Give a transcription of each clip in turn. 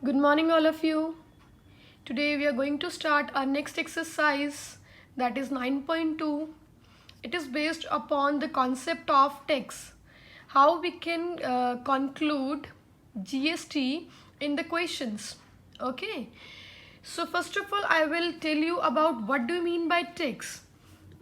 Good morning all of you. Today we are going to start our next exercise, that is 9.2. It is based upon the concept of tax. How we can conclude GST in the questions. Okay. So first of all I will tell you about what do you mean by tax.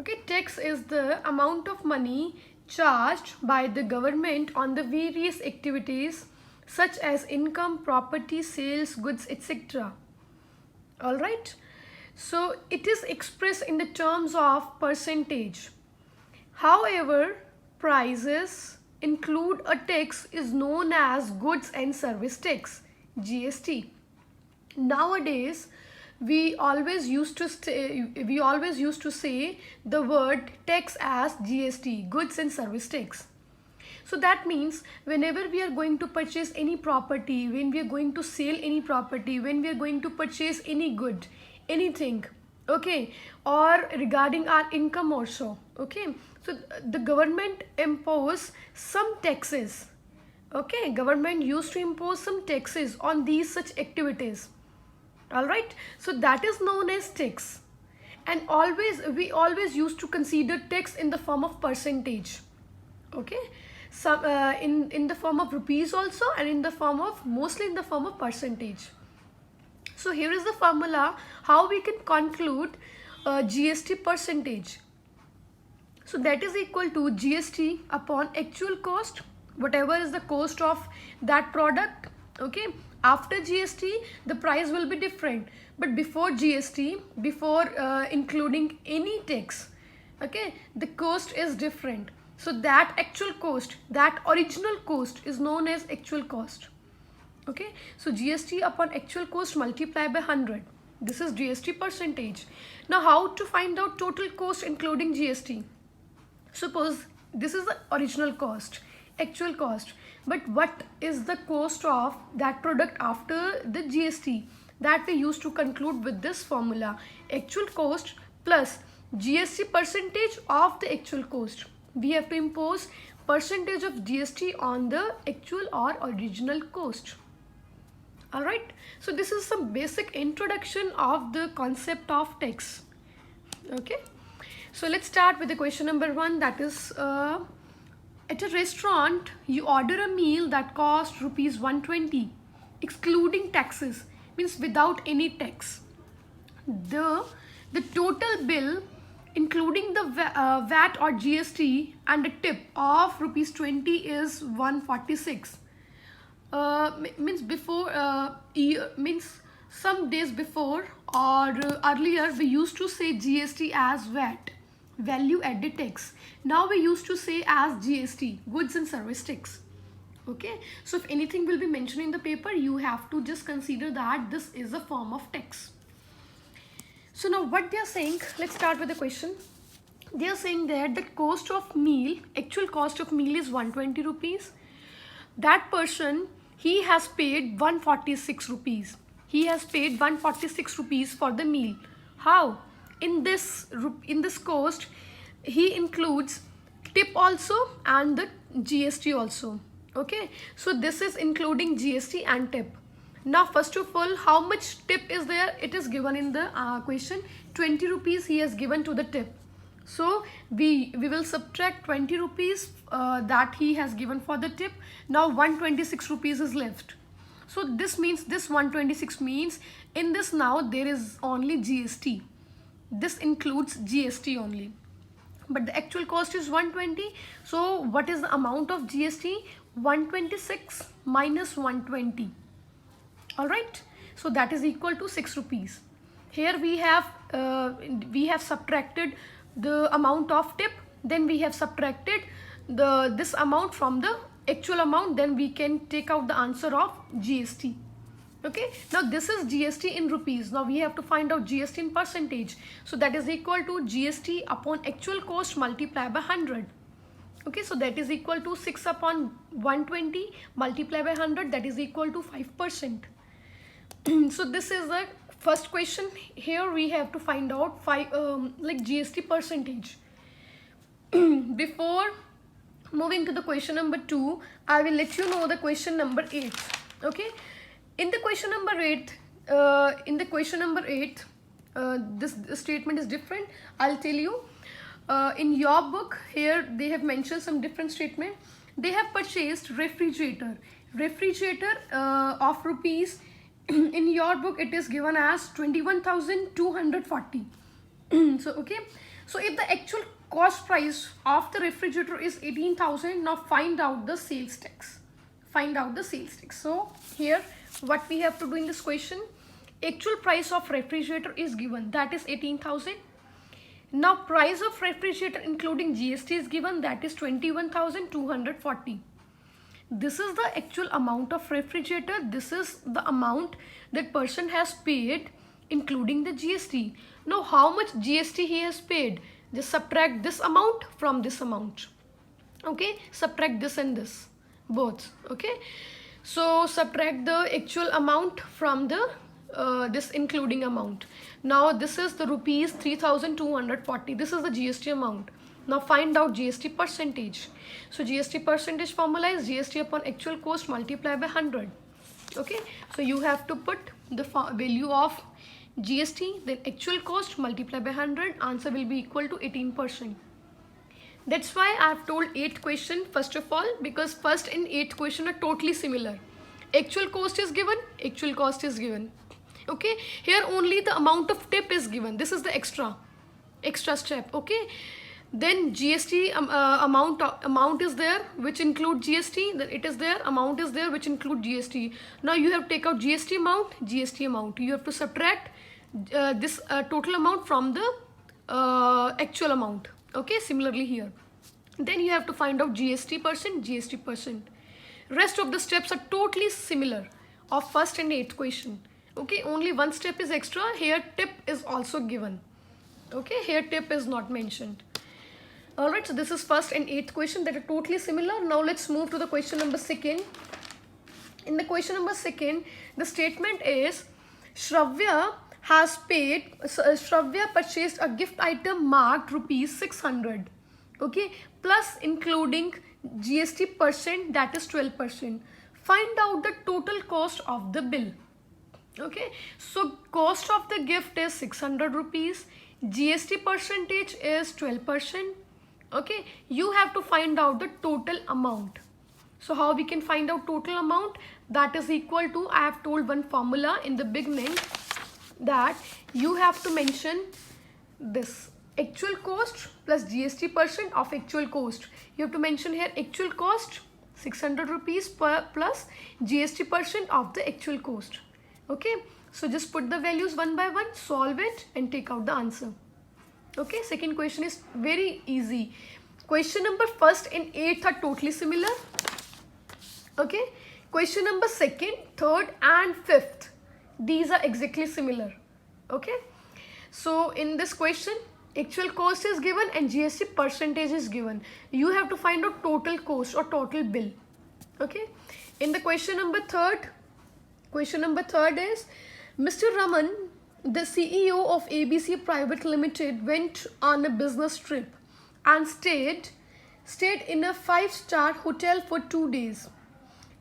Okay, tax is the amount of money charged by the government on the various activities such as income, property, sales, goods, etc. Alright, so it is expressed in the terms of percentage. However, prices include a tax is known as goods and service tax, GST. Nowadays we always used to say the word tax as GST, goods and service tax. So that means whenever we are going to purchase any property, when we are going to sell any property, when we are going to purchase any good, anything, okay, or regarding our income also, okay, so the government impose some taxes. Okay, government used to impose some taxes on these such activities. All right, so that is known as tax. And we always used to consider tax in the form of percentage. Okay, some in the form of rupees also, and in the form of mostly in the form of percentage. So here is the formula how we can conclude GST percentage. So that is equal to GST upon actual cost, whatever is the cost of that product. Okay, after GST the price will be different, but before GST, before including any tax, okay, the cost is different. So that actual cost, that original cost is known as actual cost. Okay, so GST upon actual cost multiplied by 100. This is GST percentage. Now how to find out total cost including GST? Suppose this is the original cost, actual cost, but what is the cost of that product after the GST? That we used to conclude with this formula: actual cost plus GST percentage of the actual cost. We have to impose percentage of GST on the actual or original cost. Alright, so this is some basic introduction of the concept of tax. Okay, so let's start with the question number 1, that is at a restaurant you order a meal that costs rupees 120 excluding taxes, means without any tax. The total bill including the VAT or GST and a tip of rupees 20 is 146. Means before means some days before or earlier we used to say GST as VAT, value added tax. Now we used to say as GST, goods and service tax. Okay, so if anything will be mentioned in the paper, you have to just consider that this is a form of tax. So now what they are saying, let's start with the question. They are saying that the cost of meal, actual cost of meal is 120 rupees. That person, he has paid 146 rupees. He has paid 146 rupees for the meal. How? In this cost, he includes tip also and the GST also. Okay, so this is including GST and tip. Now first of all, how much tip is there? It is given in the question. 20 rupees he has given to the tip. So we will subtract 20 rupees that he has given for the tip. Now 126 rupees is left. So this means, this 126 means in this now there is only GST. This includes GST only. But the actual cost is 120. So what is the amount of GST? 126 minus 120. Alright, so that is equal to 6 rupees. Here we have subtracted the amount of tip, then we have subtracted this amount from the actual amount, then we can take out the answer of GST. Okay, now this is GST in rupees. Now we have to find out GST in percentage. So that is equal to GST upon actual cost multiplied by 100. Okay, so that is equal to 6 upon 120 multiplied by 100, that is equal to 5%. So this is the first question. Here we have to find out like GST percentage. Before moving to the question number 2, I will let you know the question number 8. Okay, In the question number 8, this statement is different. I'll tell you. In your book here they have mentioned some different statement. They have purchased refrigerator of rupees. In your book it is given as 21,240. So okay, so if the actual cost price of the refrigerator is 18,000, now find out the sales tax. So here what we have to do in this question, actual price of refrigerator is given, that is 18,000. Now price of refrigerator including GST is given, that is 21,240. This is the actual amount of refrigerator. This is the amount that person has paid including the GST. Now how much GST he has paid? Just subtract this amount from this amount. Okay, subtract this and this both. Okay, so subtract the actual amount from the this including amount. Now this is the rupees 3,240. This is the GST amount. Now find out GST percentage. So GST percentage formula is GST upon actual cost multiplied by 100. Okay, so you have to put the value of GST, then actual cost multiplied by 100. Answer will be equal to 18%. That's why I have told 8 question first of all, because first and 8 question are totally similar. Actual cost is given, actual cost is given. Okay, here only the amount of tip is given. This is the extra step. Okay, then GST amount is there which include GST, then it is there, amount is there which include GST. Now you have to take out GST amount. You have to subtract this total amount from the actual amount. Okay, similarly here. Then you have to find out GST percent. Rest of the steps are totally similar of first and 8th question. Okay, only one step is extra. Here tip is also given. Okay, here tip is not mentioned. Alright, so this is first and 8th question that are totally similar. Now let's move to the question number 2. In the question number 2, the statement is Shravya purchased a gift item marked rupees 600. Okay, plus including GST percent, that is 12%. Find out the total cost of the bill. Okay, so cost of the gift is 600 rupees. GST percentage is 12%. Okay, you have to find out the total amount. So how we can find out total amount? That is equal to, I have told one formula in the beginning, that you have to mention this actual cost plus GST percent of actual cost. You have to mention here actual cost 600 rupees plus GST percent of the actual cost. Okay, so just put the values one by one, solve it and take out the answer. Okay, second question is very easy. Question number 1st and 8th are totally similar. Okay, question number 2nd, 3rd and 5th, these are exactly similar. Okay, so in this question actual cost is given and GST percentage is given. You have to find out total cost or total bill. Okay, in the question number 3rd is Mr. Raman, the CEO of ABC Private Limited, went on a business trip and stayed in a 5-star hotel for 2 days.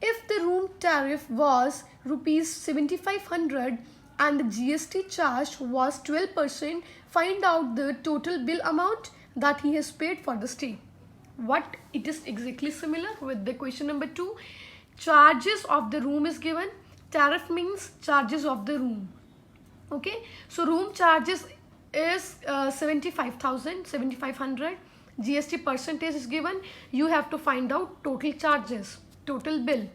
If the room tariff was rupees 7,500 and the GST charge was 12%, find out the total bill amount that he has paid for the stay. What it is exactly similar with the question number 2. Charges of the room is given. Tariff means charges of the room. Okay, so room charges is 7,500. GST percentage is given. You have to find out total charges, total bill.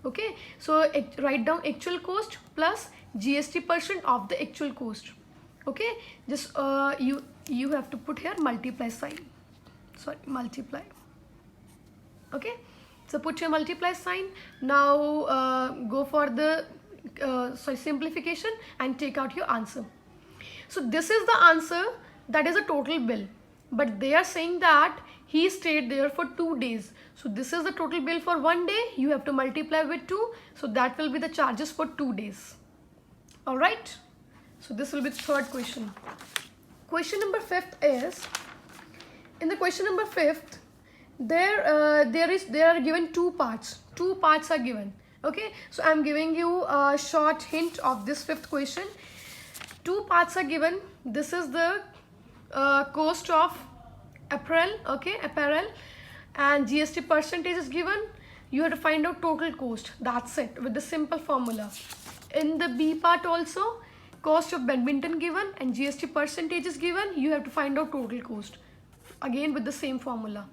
Okay, so write down actual cost plus GST percent of the actual cost. Okay, just you have to put here multiply sign. Multiply. Okay, so put your multiply sign. Now go for the simplification and take out your answer. So this is the answer, that is a total bill, but they are saying that he stayed there for 2 days. So this is the total bill for 1 day. You have to multiply with 2. So that will be the charges for 2 days. Alright. So this will be the 3rd question. Question number 5th is, in the question number 5th, there are given 2 parts. 2 parts are given. Okay, so I'm giving you a short hint of this fifth question. Two parts are given. This is the cost of apparel, okay, apparel, and GST percentage is given. You have to find out total cost. That's it, with the simple formula. In the B part also, cost of badminton given and GST percentage is given. You have to find out total cost. Again with the same formula.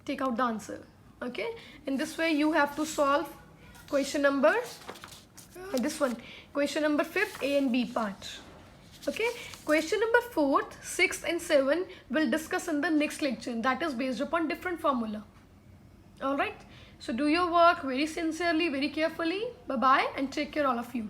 Take out the answer. Okay. In this way you have to solve question number this one. Question number 5th, A and B part. Okay. Question number 4th, 6th and 7th we'll discuss in the next lecture. That is based upon different formula. Alright. So do your work very sincerely, very carefully. Bye bye and take care all of you.